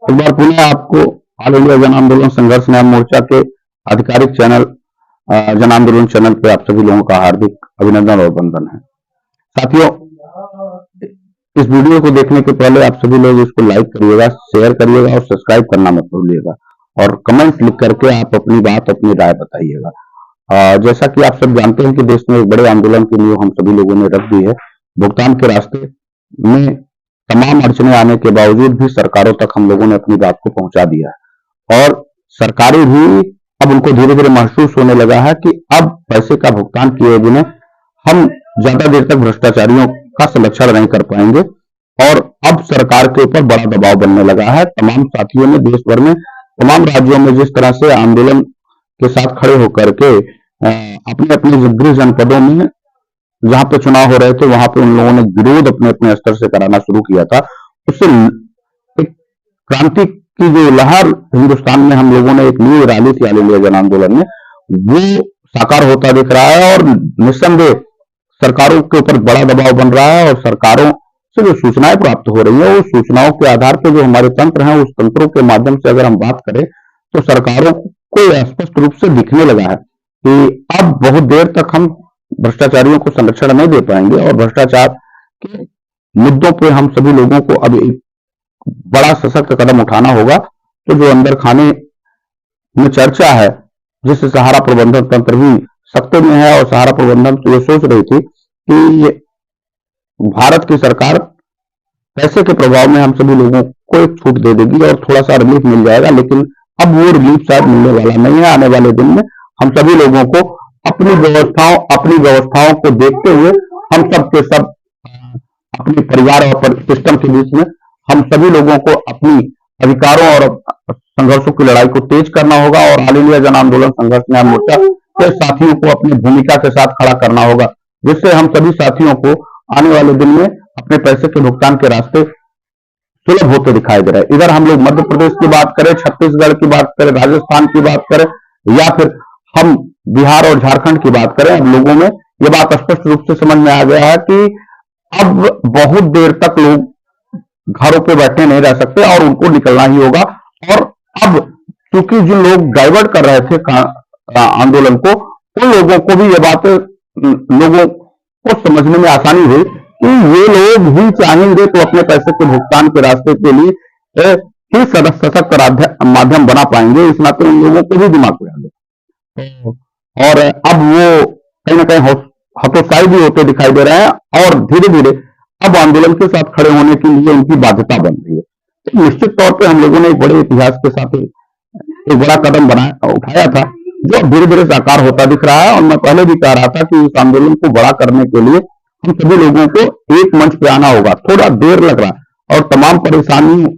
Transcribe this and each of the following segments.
एक बार पुनः आपको ऑल इंडिया जन आंदोलन संघर्ष न्याय मोर्चा के आधिकारिक चैनल जन आंदोलन चैनल पे आप सभी लोगों का हार्दिक अभिनंदन और वंदन है। साथियों, इस वीडियो को देखने के पहले आप सभी लोग इसको लाइक करिएगा, शेयर करिएगा और सब्सक्राइब करना मत भूलिएगा और कमेंट लिख करके आप अपनी बात, अपनी राय बताइएगा। जैसा कि आप सब जानते हैं कि देश में एक बड़े आंदोलन की नींव हम सभी लोगों ने रख दी है। भुगतान के रास्ते में तमाम अड़चने आने के बावजूद भी सरकारों तक हम लोगों ने अपनी बात को पहुंचा दिया है और सरकारें भी अब उनको धीरे धीरे महसूस होने लगा है कि अब पैसे का भुगतान किए बिना हम ज्यादा देर तक भ्रष्टाचारियों का संरक्षण नहीं कर पाएंगे और अब सरकार के ऊपर बड़ा दबाव बनने लगा है। तमाम साथियों ने देश भर में तमाम राज्यों में जिस तरह से आंदोलन के साथ खड़े होकर के अपने अपने गृह जनपदों में जहां पे चुनाव हो रहे थे वहां पे उन लोगों ने विरोध अपने अपने स्तर से कराना शुरू किया था। उससे एक क्रांति की जो लहर हिंदुस्तान में हम लोगों ने एक नींव डाली थी ऑल इंडिया जन आंदोलन में, वो साकार होता दिख रहा है और निस्संदेह सरकारों के ऊपर बड़ा दबाव बन रहा है और सरकारों से जो सूचनाएं प्राप्त हो रही है उस सूचनाओं के आधार पर जो हमारे तंत्र हैं उस तंत्रों के माध्यम से अगर हम बात करें तो सरकारों को स्पष्ट रूप से दिखने लगा है कि अब बहुत देर तक हम भ्रष्टाचारियों को संरक्षण नहीं दे पाएंगे और भ्रष्टाचार के मुद्दों पे हम सभी लोगों को अब एक बड़ा सशक्त कदम उठाना होगा। तो जो अंदर खाने में चर्चा है जिससे सहारा प्रबंधन तंत्र भी सख्ते में है और सहारा प्रबंधन तो ये सोच रही थी कि भारत की सरकार पैसे के प्रभाव में हम सभी लोगों को एक छूट दे देगी और थोड़ा सा रिलीफ मिल जाएगा, लेकिन अब वो रिलीफ शायद मिलने वाला नहीं है। आने वाले दिन में हम सभी लोगों को अपनी व्यवस्थाओं को देखते हुए हम सब के सब अपने परिवार और सिस्टम के बीच में हम सभी लोगों को अपनी अधिकारों और संघर्षों की लड़ाई को तेज करना होगा और ऑल इंडिया जन आंदोलन संघर्ष न्याय मोर्चा के साथियों को अपनी भूमिका के साथ खड़ा करना होगा, जिससे हम सभी साथियों को आने वाले दिन में अपने पैसे के भुगतान के रास्ते सुलभ होते दिखाई दे रहे हैं। इधर हम लोग मध्य प्रदेश की बात करें, छत्तीसगढ़ की बात करें, राजस्थान की बात करें या फिर हम बिहार और झारखंड की बात करें, अब लोगों में यह बात स्पष्ट रूप से समझ में आ गया है कि अब बहुत देर तक लोग घरों पे बैठे नहीं रह सकते और उनको निकलना ही होगा। और अब क्योंकि जो लोग डाइवर्ट कर रहे थे आंदोलन को, उन लोगों को भी ये बात लोगों को समझने में आसानी हुई कि ये लोग भी चाहेंगे तो अपने पैसे के भुगतान के रास्ते के लिए ही सशक्त माध्यम बना पाएंगे। इस नाते उन लोगों को भी दिमाग में आ गया और अब वो कहीं ना कहीं हतोत्साही भी होते दिखाई दे रहे हैं और धीरे धीरे अब आंदोलन के साथ खड़े होने के लिए उनकी बाध्यता बन रही है। तो निश्चित तौर पे हम लोगों ने एक बड़े इतिहास के साथ एक बड़ा कदम उठाया था जो धीरे धीरे साकार होता दिख रहा है। और मैं पहले भी कह रहा था कि इस आंदोलन को बड़ा करने के लिए हम सभी लोगों को एक मंच पे आना होगा। थोड़ा देर लग रहा है और तमाम परेशानियों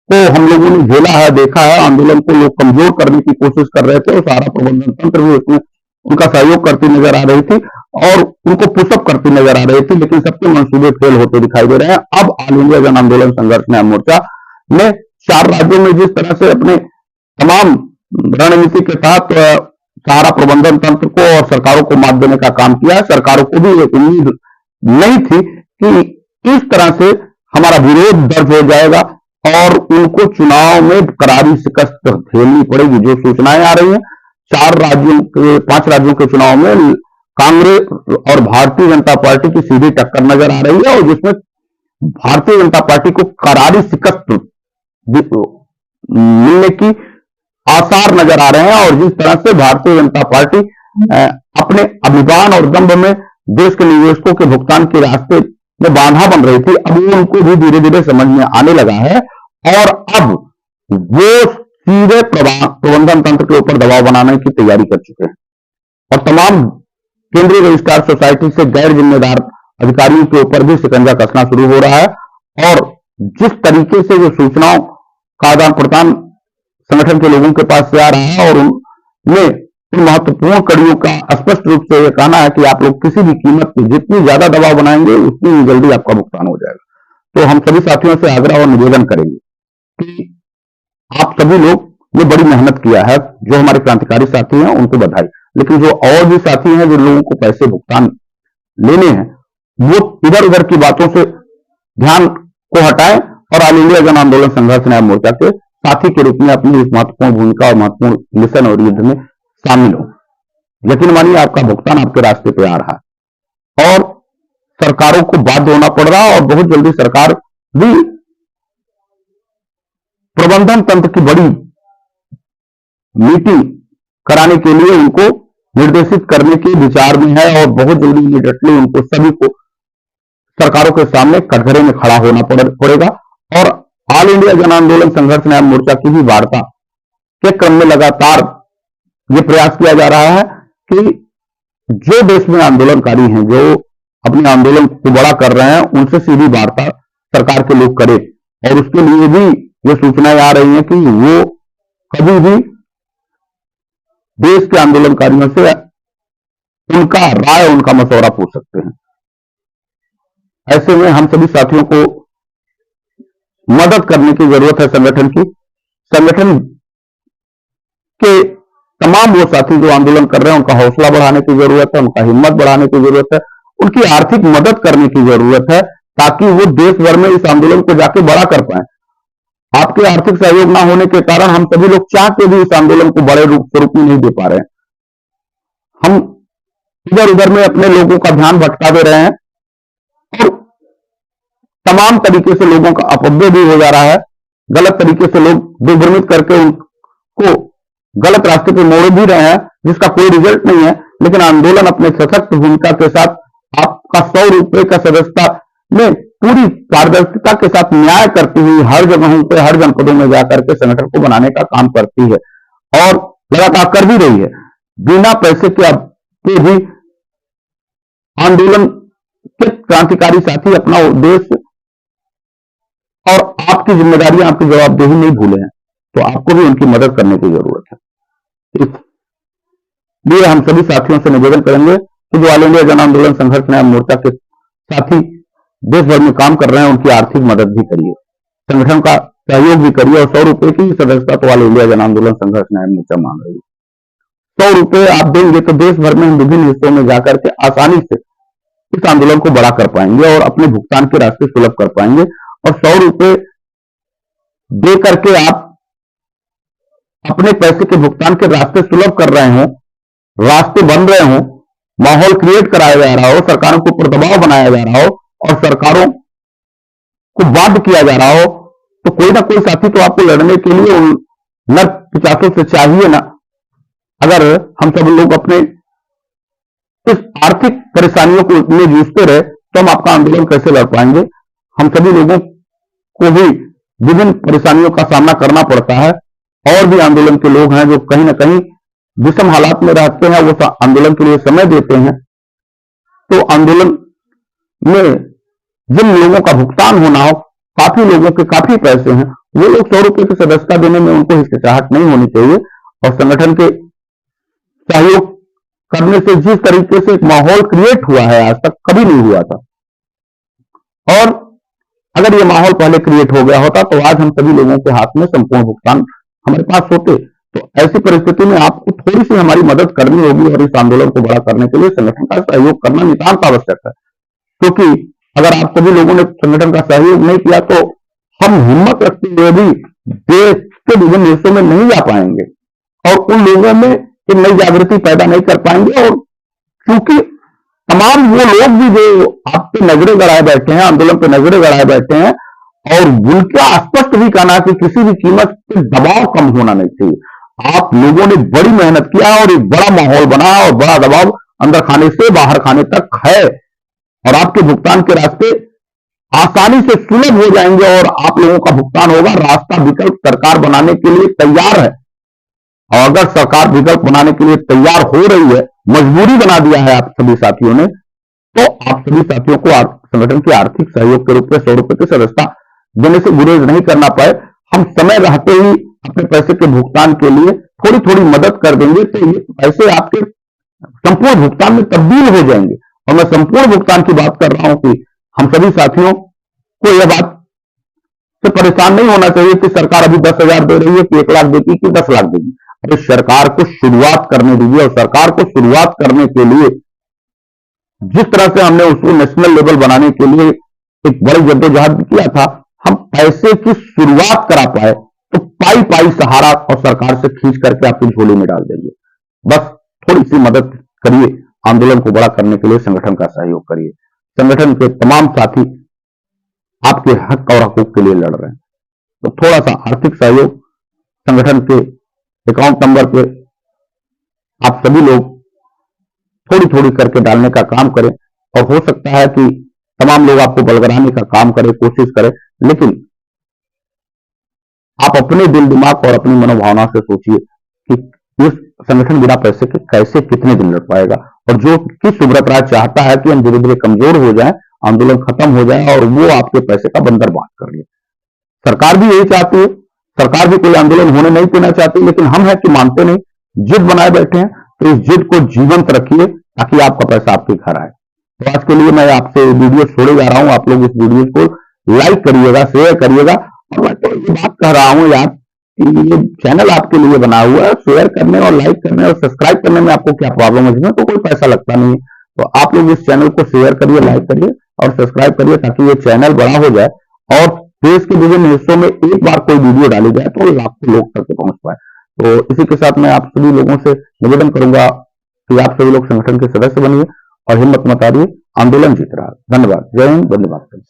को हम लोगों ने झेला है, देखा है। आंदोलन को लोग कमजोर करने की कोशिश कर रहे थे और सहारा प्रबंधन तंत्र भी उसमें उनका सहयोग करती नजर आ रही थी और उनको पुशअप करती नजर आ रही थी, लेकिन सबके मंसूबे फेल होते दिखाई दे रहे हैं। अब ऑल इंडिया जन आंदोलन संघर्ष न्याय मोर्चा ने 4 राज्यों में जिस तरह से अपने तमाम रणनीति के साथ सहारा प्रबंधन तंत्र को और सरकारों को मात देने का काम किया है, सरकारों को भी एक उम्मीद नहीं थी कि इस तरह से हमारा विरोध दर्ज हो जाएगा और उनको चुनाव में करारी शिकस्त झेलनी पड़ेगी। जो सूचनाएं आ रही हैं 5 राज्यों के चुनाव में कांग्रेस और भारतीय जनता पार्टी की सीधी टक्कर नजर आ रही है और जिसमें भारतीय जनता पार्टी को करारी शिकस्त मिलने की आसार नजर आ रहे हैं। और जिस तरह से भारतीय जनता पार्टी अपने अभिमान और दंभ में देश के निवेशकों के भुगतान के रास्ते में बाधा बन रही थी, अब वो उनको भी धीरे धीरे समझ में आने लगा है और अब वो सीधे प्रबंधन तंत्र के ऊपर दबाव बनाने की तैयारी कर चुके हैं और तमाम केंद्रीय रजिस्ट्रार सोसाइटी से गैर जिम्मेदार अधिकारियों के ऊपर भी शिकंजा कसना शुरू हो रहा है। और जिस तरीके से जो सूचनाओं का आदान प्रदान संगठन के लोगों के पास से आ रहा है और उनमें महत्वपूर्ण कड़ियों का स्पष्ट रूप से यह कहना है कि आप लोग किसी भी कीमत पर जितनी ज्यादा दबाव बनाएंगे उतनी जल्दी आपका भुगतान हो जाएगा। तो हम सभी साथियों से आग्रह और निवेदन करेंगे कि आप सभी लोग ये बड़ी मेहनत किया है। जो हमारे क्रांतिकारी साथी हैं उनको बधाई, लेकिन जो और भी साथी हैं जो लोगों को पैसे भुगतान लेने हैं वो इधर उधर की बातों से ध्यान को हटाएं और ऑल इंडिया जन आंदोलन संघर्ष न्याय मोर्चा के साथी के रूप में अपनी इस महत्वपूर्ण भूमिका और महत्वपूर्ण मिशन और युद्ध में शामिल हो। यकीन मानिए आपका भुगतान आपके रास्ते पे आ रहा है और सरकारों को बाध्य होना पड़ रहा है और बहुत जल्दी सरकार भी प्रबंधन तंत्र की बड़ी मीटिंग कराने के लिए उनको निर्देशित करने के विचार में है और बहुत जल्दी इमीडिएटली उनको सभी को सरकारों के सामने कटघरे में खड़ा होना पड़ेगा। और ऑल इंडिया जन आंदोलन संघर्ष न्याय मोर्चा की भी वार्ता के क्रम में लगातार ये प्रयास किया जा रहा है कि जो देश में आंदोलनकारी हैं, जो अपने आंदोलन को बड़ा कर रहे हैं, उनसे सीधी वार्ता सरकार के लोग करें। और उसके लिए भी ये सूचनाएं आ रही हैं कि वो कभी भी देश के आंदोलनकारियों से उनका राय, उनका मशवरा पूछ सकते हैं। ऐसे में हम सभी साथियों को मदद करने की जरूरत है संगठन की। संगठन के तमाम वो साथी जो आंदोलन कर रहे हैं, उनका हौसला बढ़ाने की जरूरत है, उनका हिम्मत बढ़ाने की जरूरत है, उनकी आर्थिक मदद करने की जरूरत है ताकि वो देश भर में इस आंदोलन को जाके बड़ा कर पाए। आपके आर्थिक सहयोग ना होने के कारण हम सभी लोग चाह के भी इस आंदोलन को बड़े स्वरूप में नहीं दे पा रहे हैं। हम इधर उधर में अपने लोगों का ध्यान भटका दे रहे हैं और तमाम तरीके से लोगों का अपव्यय भी हो जा रहा है। गलत तरीके से लोग दिग्भ्रमित करके उनको गलत रास्ते पे मोड़ भी रहे हैं, जिसका कोई रिजल्ट नहीं है। लेकिन आंदोलन अपने सशक्त भूमिका के साथ आपका 100 रुपए का सदस्यता में पूरी पारदर्शिता के साथ न्याय करती हुई हर जगहों पे, हर जनपदों में जाकर के संगठन को बनाने का काम करती है और लगातार कर भी रही है। बिना पैसे के भी आंदोलन के क्रांतिकारी साथी अपना उद्देश्य और आपकी जिम्मेदारियां, आपकी जवाबदेही नहीं भूले हैं, तो आपको भी उनकी मदद करने की जरूरत है। इसलिए हम सभी साथियों से निवेदन करेंगे कि जो ऑल इंडिया जन आंदोलन संघर्ष न्याय मोर्चा के साथी देश भर में काम कर रहे हैं, उनकी आर्थिक मदद भी करिए, संगठन का सहयोग भी करिए। और 100 रुपए की सदस्यता तो ऑल इंडिया जन आंदोलन संघर्ष न्याय मोर्चा मांग रही है। 100 रुपए आप देंगे तो देश भर में विभिन्न हिस्सों में जाकर के आसानी से इस आंदोलन को बड़ा कर पाएंगे और अपने भुगतान के रास्ते सुलभ कर पाएंगे। और 100 रुपए दे करके आप अपने पैसे के भुगतान के रास्ते सुलभ कर रहे हो, रास्ते बन रहे हो, माहौल क्रिएट कराया जा रहा हो, सरकारों के ऊपर दबाव बनाया जा रहा हो और सरकारों को बाध्य किया जा रहा हो, तो कोई ना कोई साथी तो आपको लड़ने के लिए नर पिचासों से चाहिए ना। अगर हम सब लोग अपने इस आर्थिक परेशानियों को में जूझते रहे तो हम आपका आंदोलन कैसे लड़ पाएंगे। हम सभी लोगों को भी विभिन्न परेशानियों का सामना करना पड़ता है और भी आंदोलन के लोग हैं जो कहीं ना कहीं विषम हालात में रहते हैं, वो आंदोलन के लिए समय देते हैं। तो आंदोलन में जिन लोगों का भुगतान होना हो, काफी लोगों के काफी पैसे हैं, वो लोग 100 रुपए की सदस्यता देने में उनको हिचकिचाहट नहीं होनी चाहिए। और संगठन के सहयोग करने से जिस तरीके से एक माहौल क्रिएट हुआ है, आज तक कभी नहीं हुआ था। और अगर ये माहौल पहले क्रिएट हो गया होता तो आज हम सभी लोगों के हाथ में संपूर्ण भुगतान हमारे पास होते। तो ऐसी परिस्थिति में आपको थोड़ी सी हमारी मदद करनी होगी और इस आंदोलन को बड़ा करने के लिए संगठन का सहयोग करना नितांत आवश्यक है। क्योंकि अगर आप सभी लोगों ने संगठन का सहयोग नहीं किया तो हम हिम्मत रखते हुए भी देश के विभिन्न हिस्सों में नहीं जा पाएंगे और उन लोगों में एक नई जागृति पैदा नहीं कर पाएंगे। और क्योंकि तमाम वो लोग भी जो आप पे नजरें गड़ाए बैठे हैं, आंदोलन पे नजरें गड़ाए बैठे हैं, और उनका स्पष्ट भी कहना कि किसी भी कीमत पे दबाव कम होना नहीं चाहिए। आप लोगों ने बड़ी मेहनत किया और एक बड़ा माहौल बना और बड़ा दबाव अंदर खाने से बाहर खाने तक है और आपके भुगतान के रास्ते आसानी से सुलभ हो जाएंगे और आप लोगों का भुगतान होगा। रास्ता विकल्प सरकार बनाने के लिए तैयार है और अगर सरकार विकल्प बनाने के लिए तैयार हो रही है, मजबूरी बना दिया है आप सभी साथियों ने, तो आप सभी साथियों को संगठन के आर्थिक सहयोग के रूप में 100 रुपए की सदस्यता देने से गुरेज नहीं करना पाए। हम समय रहते ही अपने पैसे के भुगतान के लिए थोड़ी थोड़ी मदद कर देंगे तो ये पैसे आपके संपूर्ण भुगतान में तब्दील हो जाएंगे। और मैं संपूर्ण भुगतान की बात कर रहा हूं कि हम सभी साथियों को यह बात से परेशान नहीं होना चाहिए कि सरकार अभी 10,000 दे रही है कि 1 लाख देगी कि 10 लाख देगी। अरे सरकार को शुरुआत करने दीजिए और सरकार को शुरुआत करने के लिए जिस तरह से हमने उसको नेशनल लेवल बनाने के लिए एक बड़ी जद्दोजहद किया था, हम पैसे की शुरुआत करा पाए तो पाई पाई सहारा और सरकार से खींच करके आपकी झोली में डाल देंगे। बस थोड़ी सी मदद करिए, आंदोलन को बड़ा करने के लिए संगठन का सहयोग करिए। संगठन के तमाम साथी आपके हक और हकूक के लिए लड़ रहे हैं, तो थोड़ा सा आर्थिक सहयोग संगठन के अकाउंट नंबर पे आप सभी लोग थोड़ी थोड़ी करके डालने का काम करें। और हो सकता है कि तमाम लोग आपको बलगराने का काम करें, कोशिश करें, लेकिन आप अपने दिल दिमाग और अपनी मनोभावना से सोचिए कि ये संगठन बिना पैसे के कैसे कितने दिन लड़ पाएगा। और जो कि सुब्रत राय चाहता है कि हम धीरे धीरे कमजोर हो जाएं, आंदोलन खत्म हो जाए और वो आपके पैसे का बंदरबांट कर ले। सरकार भी यही चाहती है, सरकार भी कोई आंदोलन होने नहीं देना चाहती, लेकिन हम है कि मानते नहीं, जिद बनाए बैठे हैं। तो इस जिद को जीवंत रखिए ताकि आपका पैसा आपके घर आए। तो आज के लिए मैं आपसे वीडियो छोड़े जा रहा हूं। आप लोग इस वीडियो को लाइक करिएगा, शेयर करिएगा। और मैं तो ये बात कह रहा हूं यार कि ये चैनल आपके लिए बना हुआ है, शेयर करने और लाइक करने और सब्सक्राइब करने में आपको क्या प्रॉब्लम है? इसमें तो कोई पैसा लगता नहीं है। तो आप लोग इस चैनल को शेयर करिए, लाइक करिए और सब्सक्राइब करिए ताकि ये चैनल बड़ा हो जाए और देश के विभिन्न हिस्सों में एक बार कोई वीडियो डाली जाए तो लाखों लोग तक पहुंच पाए। तो इसी के साथ मैं आप सभी लोगों से निवेदन करूंगा कि आप सभी लोग संगठन के सदस्य बनिए और हिम्मत मत हारिए, आंदोलन जीत रहा है। धन्यवाद। जय हिंद, वंदे मातरम।